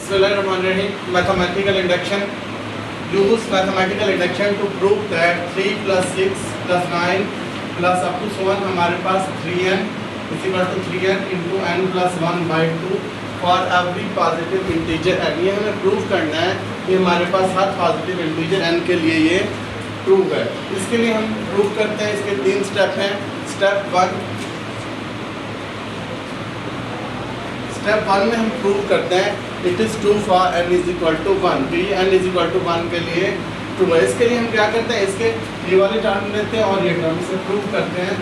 Bismillahirrahmanirrahim. Mathematical induction. Use mathematical induction to prove that 3 plus 6 plus 9 plus up to so on हमारे पास 3n is equal to 3n into n plus 1 by 2 for every positive integer n. ये हमें prove करना है कि हमारे पास हर positive integer n के लिए ये ट्रू है. इसके लिए हम प्रूव करते हैं. इसके 3 स्टेप हैं. स्टेप 1 में हम प्रूव करते हैं it is true for n is equal to 1. तो ये n इज इक्वल टू 1 के लिए ट्रू है. इसके लिए हम क्या करते हैं, इसके ये वाली टर्म लेते हैं और ये टर्म से प्रूव करते हैं.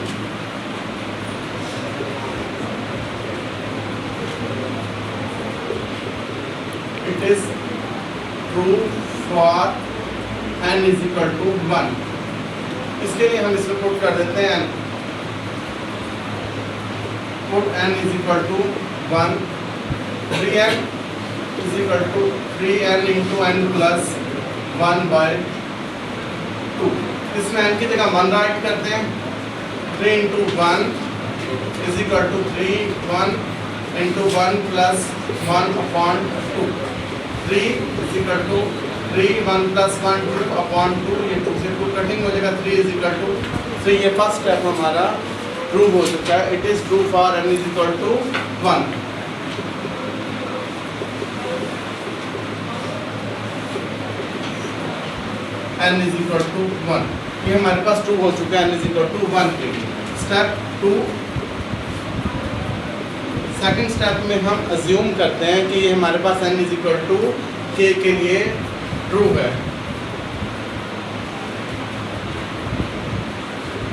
It is true for n is equal to 1. इसके लिए हम इसमें पुट कर देते हैं put n is equal to 1. 3n is equal to 3n into n plus 1 by 2. इसमें n की जगह 1 राइट करते हैं. 3 into 1 is equal to 3 1 into 1 plus 1 upon 2. 3 is equal to 3 1 plus 1 2 upon 2. ये 2 से 2 कटिंग हो जाएगा. 3 is equal to 3. ये फर्स्ट स्टेप हमारा प्रूव हो चुका है. It is true for n is equal to 1. n is equal to 1. ये हमारे पास ट्रू हो चुका है. n is equal to 1 के लिए. स्टेप 2 सेकंड स्टेप में हम अज्यूम करते हैं कि ये हमारे पास n is equal to k के लिए ट्रू है.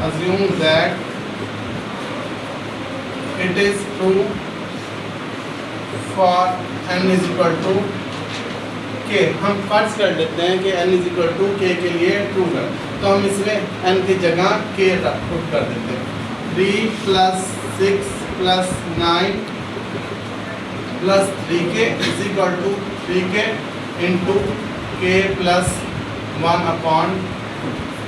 assume that it is true for n is equal to k. हम फर्ज कर लेते हैं कि n is equal to k के लिए ट्रू है. तो हम इसमें n की जगह k पुट कर देते हैं. 3 plus 6 plus 9 plus 3k is equal to 3k into k plus 1 upon.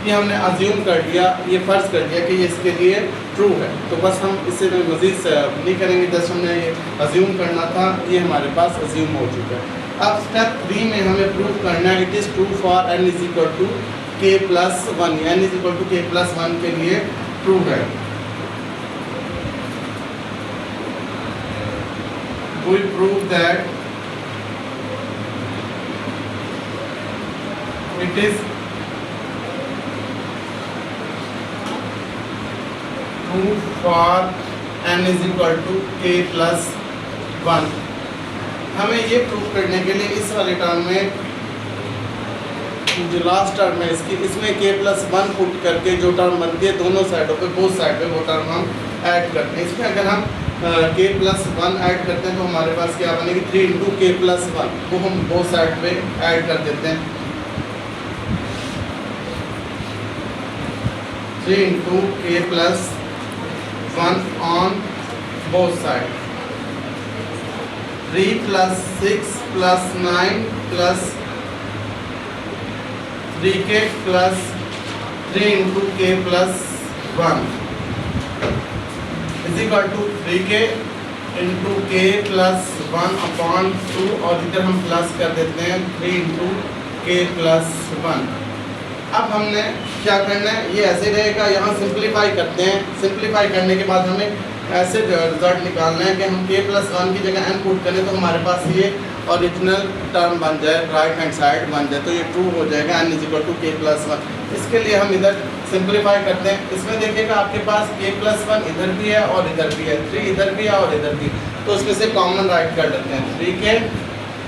ये हमने अज्यूम कर लिया, ये फ़र्ज़ कर दिया कि ये इसके लिए ट्रू है. तो बस हम इससे मज़ीद नहीं करेंगे. जस्ट हमने ये अज्यूम करना था. ये हमारे पास अज्यूम हो चुका है. अब स्टेप 3 में हमें प्रूव करना है it is true for n is equal to k plus 1. n is equal to k plus 1 के लिए ट्रू है. We prove that it is true for n is equal to k plus 1. हमें ये prove करने के लिए इस वाले टर्म में जो लास्ट टर्म है इसमें k प्लस 1 पुट करके जो टर्म बनती है दोनों साइडों पे बोथ साइड पे वो टर्म हम ऐड करते हैं. इसमें अगर हम k प्लस 1 ऐड करते हैं तो हमारे पास क्या बनेगी 3 इंटू k प्लस 1. वो हम बोथ साइड पे ऐड कर देते हैं. 3 into k plus 1 on both side. 3 plus 6 plus 9 plus 3k plus 3 into k plus 1 is equal to 3k into k plus 1 upon 2. और इधर हम प्लस कर देते हैं 3 into k plus 1. अब हमने क्या करना है, ये ऐसे रहेगा. यहाँ सिंप्लीफाई करते हैं. सिंप्लीफाई करने के बाद हमें ऐसे रिजल्ट निकालना है कि हम k प्लस 1 की जगह n पुट करें तो हमारे पास ये ओरिजिनल टर्म बन जाए, राइट हैंड साइड बन जाए. तो ये ट्रू हो जाएगा n is equal to k plus 1. इसके लिए हम इधर सिंप्लीफाई करते हैं. इसमें देखिएगा आपके पास k प्लस 1 इधर भी है और इधर भी है. 3 इधर भी है और इधर भी. तो उसमें से कॉमन राइट कर लेते हैं. 3k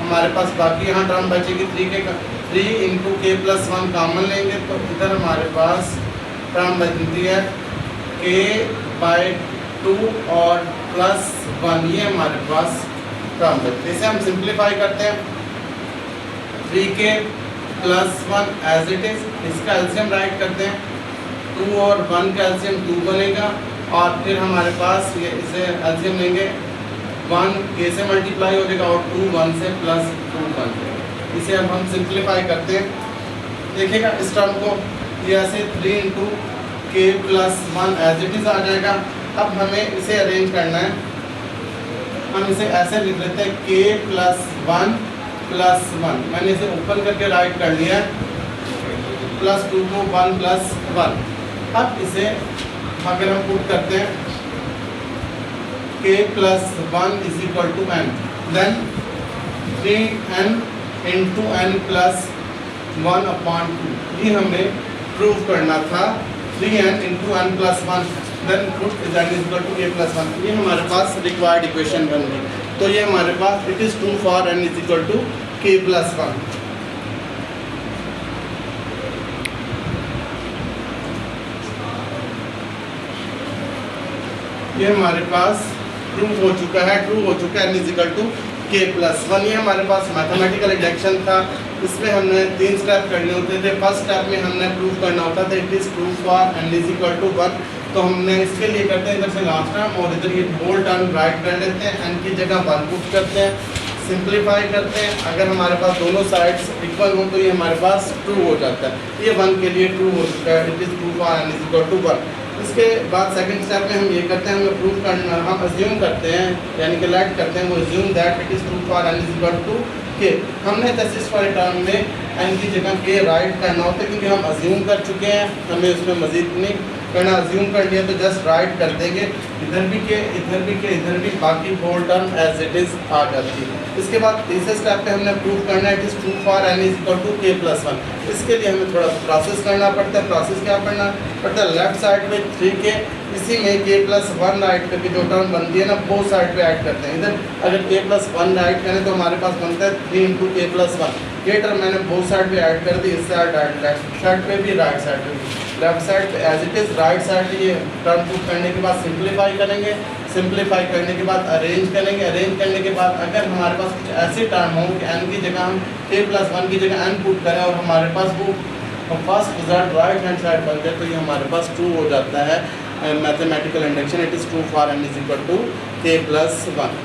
हमारे पास बाकी यहाँ टर्म बचेगी 3k का. 3 इंटू k प्लस 1 कॉमन लेंगे तो इधर हमारे पास टर्म बनती है k बाई 2 और प्लस 1. ये हमारे पास टर्म बनती है. इसे हम सिंप्लीफाई करते हैं. 3k plus 1 as it is. इसका एलसीएम राइट करते हैं. 2 और 1 का एलसीएम 2 बनेगा. और फिर हमारे पास ये इसे एलसीएम लेंगे. 1 k से मल्टीप्लाई हो जाएगा और 2 1 से प्लस 2 बन जाएगा. इसे अब हम सिंप्लीफाई करते हैं. देखिएगा इस टर्म को ये ऐसे 3 into k plus 1 as it is आ जाएगा. अब हमें इसे अरेंज करना है. हम इसे ऐसे लिख लेते हैं k प्लस 1 प्लस 1, मैंने इसे ओपन करके राइट कर लिया प्लस 2 को 1 प्लस 1। अब इसे अगर हम पुट करते हैं k plus 1 is equal to n, then 3n into n plus 1/2, ये हमें प्रूव करना था। 3n into n plus 1 then put that is equal to k plus 1, ये हमारे पास रिक्वायर्ड इक्वेशन बन गई। तो ये हमारे पास it is true for n is equal to k plus 1। ये हमारे पास ट्रू हो चुका है n is equal to k plus 1। ये हमारे पास मैथमेटिकल इंडक्शन था, इसमें हमने 3 स्टेप करने होते थे। फर्स्ट स्टेप में हमने प्रूव करना होता था it is true for n is equal to 1, तो हमने इसके लिए करते हैं इधर से लास्ट टर्म और इधर ये होल टर्म राइट कर लेते हैं, n की जगह 1 पुट करते हैं, सिंप्लीफाई करते हैं। अगर हमारे पास दोनों साइड्स इक्वल हो तो ये हमारे पास ट्रू हो जाता है। ये 1 के लिए ट्रू हो चुका है, it is true for n is equal to 1। इसके बाद सेकंड स्टेप में हम ये करते हैं, हमें प्रूव करना, हम अज्यूम करते हैं यानी कि लेट करते हैं, वो assume that it is true for n is equal to k। हमने दिस वाले टर्म में n की जगह k राइट करना होता है, क्योंकि हम अज्यूम कर चुके हैं, हमें उसमें मज़ीद नहीं करना। अज्यूम कर लिया तो जस्ट राइट कर देंगे, इधर भी k इधर भी k इधर भी, बाकी whole term as it is आ जाती है। इसके बाद तीसरे स्टेप पे हमने प्रूव करना है it is true for n is equal to k plus 1। इसके लिए हमें थोड़ा प्रोसेस करना पड़ता है। प्रोसेस क्या करना पड़ता है, लेफ्ट साइड पे 3k, इसी में k प्लस 1 राइट करके जो टर्म बनती है ना वो साइड पे ऐड करते हैं। इधर अगर k प्लस 1 राइट करें तो हमारे पास बनता है 3 इंटू k प्लस 1। ये टर्म मैंने बोथ साइड पे ऐड कर दी, इस साइड लेफ्ट साइड पे भी राइट साइड पे भी। लेफ्ट साइड पे as it is, right side ये टर्म पुट करने के बाद सिंप्लीफाई करेंगे, सिंप्लीफाई करने के बाद अरेंज करेंगे, अरेंज करने के बाद अगर हमारे पास कुछ ऐसे टर्म हो कि n की जगह हम k प्लस 1 की जगह n पुट करें और हमारे पास वो first result right hand side बन जाए तो ये हमारे पास ट्रू हो जाता है mathematical induction, it is true for n is equal to k plus 1।